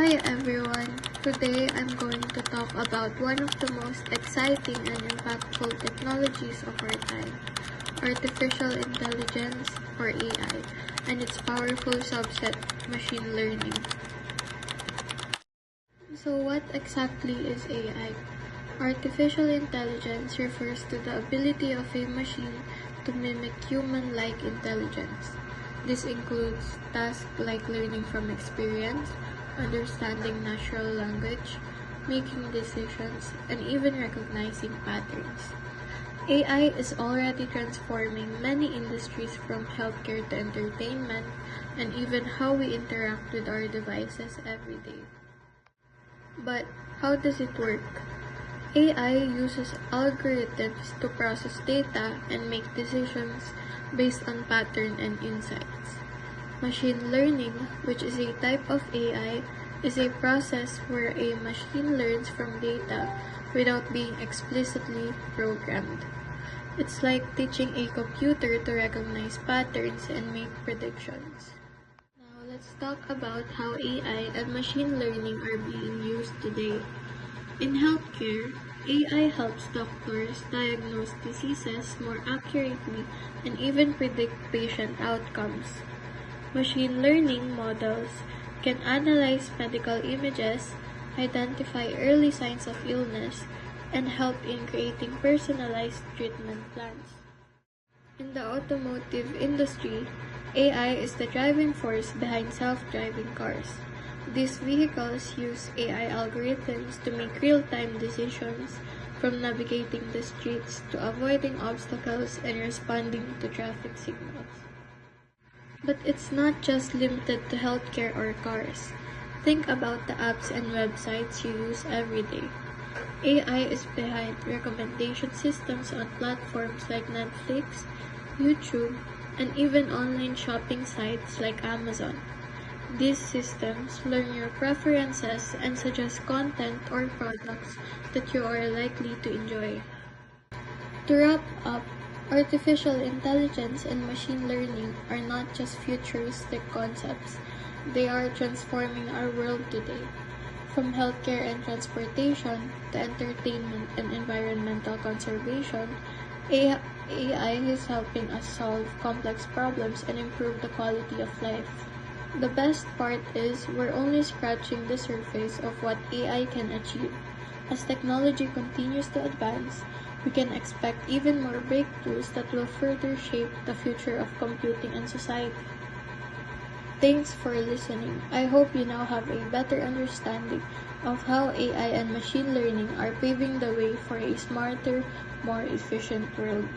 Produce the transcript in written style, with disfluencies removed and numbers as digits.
Hi everyone! Today I'm going to talk about one of the most exciting and impactful technologies of our time, artificial intelligence or AI, and its powerful subset, machine learning. So what exactly is AI? Artificial intelligence refers to the ability of a machine to mimic human-like intelligence. This includes tasks like learning from experience, understanding natural language, making decisions, and even recognizing patterns. AI is already transforming many industries from healthcare to entertainment and even how we interact with our devices every day. But how does it work? AI uses algorithms to process data and make decisions based on pattern and insights. Machine learning, which is a type of AI, is a process where a machine learns from data without being explicitly programmed. It's like teaching a computer to recognize patterns and make predictions. Now let's talk about how AI and machine learning are being used today. In healthcare, AI helps doctors diagnose diseases more accurately and even predict patient outcomes. Machine learning models can analyze medical images, identify early signs of illness, and help in creating personalized treatment plans. In the automotive industry, AI is the driving force behind self-driving cars. These vehicles use AI algorithms to make real-time decisions, from navigating the streets to avoiding obstacles and responding to traffic signals. But it's not just limited to healthcare or cars. Think about the apps and websites you use every day. AI is behind recommendation systems on platforms like Netflix, YouTube, and even online shopping sites like Amazon. These systems learn your preferences and suggest content or products that you are likely to enjoy. To wrap up, artificial intelligence and machine learning are not just futuristic concepts, they are transforming our world today. From healthcare and transportation to entertainment and environmental conservation, AI is helping us solve complex problems and improve the quality of life. The best part is we're only scratching the surface of what AI can achieve. As technology continues to advance, we can expect even more breakthroughs that will further shape the future of computing and society. Thanks for listening. I hope you now have a better understanding of how AI and machine learning are paving the way for a smarter, more efficient world.